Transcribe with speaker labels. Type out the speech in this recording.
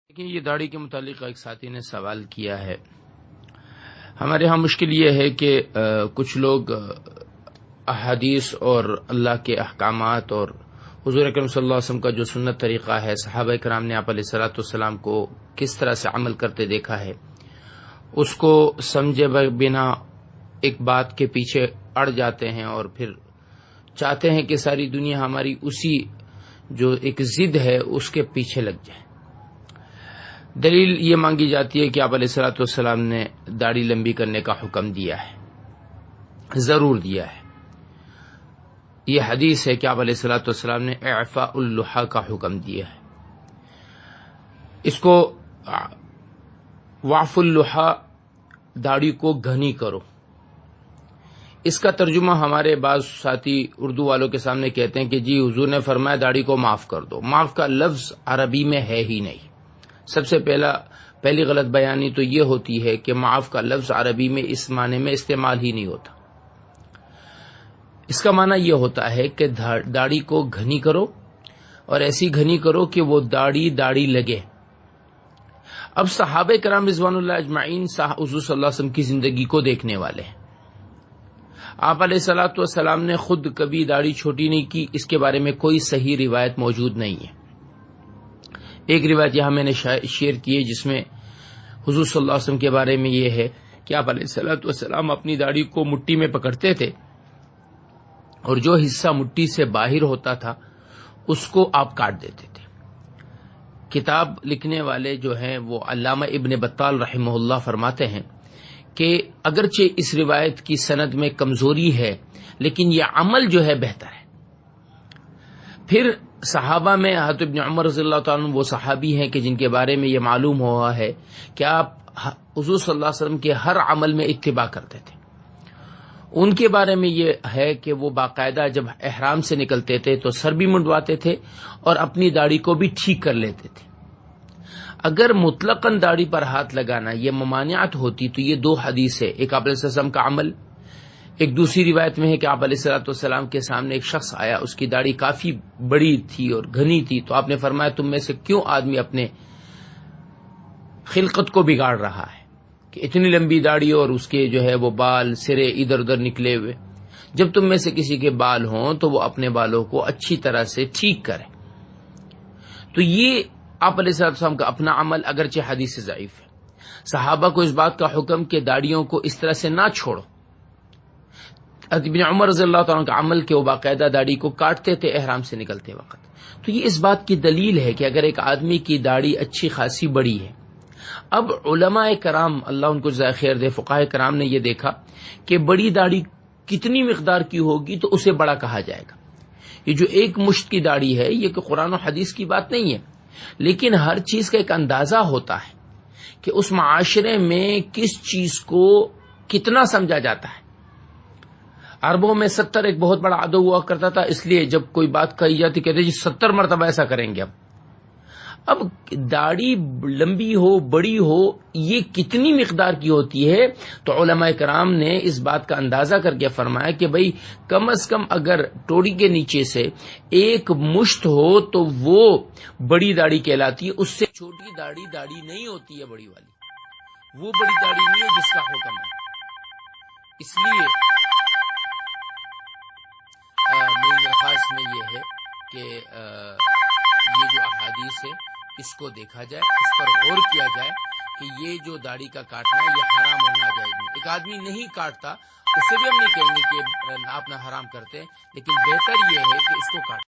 Speaker 1: لیکن یہ داڑھی کے متعلق ایک ساتھی نے سوال کیا ہے۔ ہمارے ہاں مشکل یہ ہے کہ کچھ لوگ احادیث اور اللہ کے احکامات اور حضور اکرم صلی اللہ علیہ وسلم کا جو سنت طریقہ ہے، صحابہ کرام نے آپ علیہ الصلوۃ والسلام کو کس طرح سے عمل کرتے دیکھا ہے، اس کو سمجھے بنا ایک بات کے پیچھے اڑ جاتے ہیں اور پھر چاہتے ہیں کہ ساری دنیا ہماری اسی جو ایک ضد ہے اس کے پیچھے لگ جائے۔ دلیل یہ مانگی جاتی ہے کہ آپ علیہ الصلوۃ والسلام نے داڑھی لمبی کرنے کا حکم دیا ہے، ضرور دیا ہے۔ یہ حدیث ہے کہ آپ علیہ الصلوۃ والسلام نے اعفاء اللحى کا حکم دیا ہے۔ اس کو وعف اللحى، داڑھی کو گھنی کرو، اس کا ترجمہ ہمارے بعض ساتھی اردو والوں کے سامنے کہتے ہیں کہ جی حضور نے فرمایا داڑھی کو معاف کر دو۔ معاف کا لفظ عربی میں ہے ہی نہیں۔ سب سے پہلی غلط بیانی تو یہ ہوتی ہے کہ معاف کا لفظ عربی میں اس معنی میں استعمال ہی نہیں ہوتا۔ اس کا معنی یہ ہوتا ہے کہ داڑھی کو گھنی کرو اور ایسی گھنی کرو کہ وہ داڑھی لگے۔ اب صحابہ کرام رضوان اللہ اجمعین حضور صلی اللہ علیہ وسلم کی زندگی کو دیکھنے والے ہیں۔ آپ علیہ الصلوۃ والسلام نے خود کبھی داڑھی چھوٹی نہیں کی، اس کے بارے میں کوئی صحیح روایت موجود نہیں ہے۔ ایک روایت یہاں میں نے شیئر کی ہے جس میں حضور صلی اللہ علیہ وسلم کے بارے میں یہ ہے کہ آپ علیہ الصلوۃ والسلام اپنی داڑھی کو مٹھی میں پکڑتے تھے اور جو حصہ مٹھی سے باہر ہوتا تھا اس کو آپ کاٹ دیتے تھے۔ کتاب لکھنے والے جو ہیں وہ علامہ ابن بطال رحمہ اللہ فرماتے ہیں کہ اگرچہ اس روایت کی سند میں کمزوری ہے لیکن یہ عمل جو ہے بہتر ہے۔ پھر صحابہ میں حضرت ابن عمر رضی اللہ تعالیٰ عنہ وہ صحابی ہیں کہ جن کے بارے میں یہ معلوم ہوا ہے کہ آپ حضور صلی اللہ علیہ وسلم کے ہر عمل میں اتباع کرتے تھے۔ ان کے بارے میں یہ ہے کہ وہ باقاعدہ جب احرام سے نکلتے تھے تو سر بھی منڈواتے تھے اور اپنی داڑھی کو بھی ٹھیک کر لیتے تھے۔ اگر مطلقاً داڑھی پر ہاتھ لگانا یہ ممانعت ہوتی تو یہ دو حدیث ہے، ایک آپ علیہ السلام کا عمل، ایک دوسری روایت میں ہے کہ آپ علیہ الصلوۃ والسلام کے سامنے ایک شخص آیا، اس کی داڑھی کافی بڑی تھی اور گھنی تھی، تو آپ نے فرمایا تم میں سے کیوں آدمی اپنے خلقت کو بگاڑ رہا ہے کہ اتنی لمبی داڑھی اور اس کے جو ہے وہ بال سرے ادھر ادھر نکلے ہوئے، جب تم میں سے کسی کے بال ہوں تو وہ اپنے بالوں کو اچھی طرح سے ٹھیک کرے۔ تو یہ آپ علیہ السلام کا اپنا عمل اگرچہ حدیث سے ضعیف ہے۔ صحابہ کو اس بات کا حکم کہ داڑھیوں کو اس طرح سے نہ چھوڑو۔ ابن عمر رضی اللہ تعالیٰ کا عمل کہ وہ باقاعدہ داڑھی کو کاٹتے تھے احرام سے نکلتے وقت۔ تو یہ اس بات کی دلیل ہے کہ اگر ایک آدمی کی داڑھی اچھی خاصی بڑی ہے، اب علماء کرام اللہ ان کو جزائے خیر دے، فقہاء کرام نے یہ دیکھا کہ بڑی داڑھی کتنی مقدار کی ہوگی تو اسے بڑا کہا جائے گا۔ یہ جو ایک مشت کی داڑھی ہے یہ کہ قرآن و حدیث کی بات نہیں ہے، لیکن ہر چیز کا ایک اندازہ ہوتا ہے کہ اس معاشرے میں کس چیز کو کتنا سمجھا جاتا ہے۔ عربوں میں 70 ایک بہت بڑا عدد ہوا کرتا تھا، اس لیے جب کوئی بات کہی جاتی کہتے جی 70 مرتبہ ایسا کریں گے۔ اب داڑھی لمبی ہو بڑی ہو یہ کتنی مقدار کی ہوتی ہے، تو علماء کرام نے اس بات کا اندازہ کر کے فرمایا کہ بھئی کم از کم اگر ٹوڑی کے نیچے سے ایک مشت ہو تو وہ بڑی داڑھی کہلاتی ہے، اس سے چھوٹی داڑھی نہیں ہوتی ہے بڑی والی، وہ بڑی داڑھی نہیں ہے جس کا حکم ہے۔ اس لیے میری درخواست میں یہ ہے کہ یہ جو احادیث ہے اس کو دیکھا جائے، اس پر غور کیا جائے کہ یہ جو داڑھی کا کاٹنا ہے یہ حرام اور ناجائز نہیں۔ ایک آدمی نہیں کاٹتا اسے بھی ہم نہیں کہیں گے کہ آپ نہ حرام کرتے ہیں، لیکن بہتر یہ ہے کہ اس کو کاٹ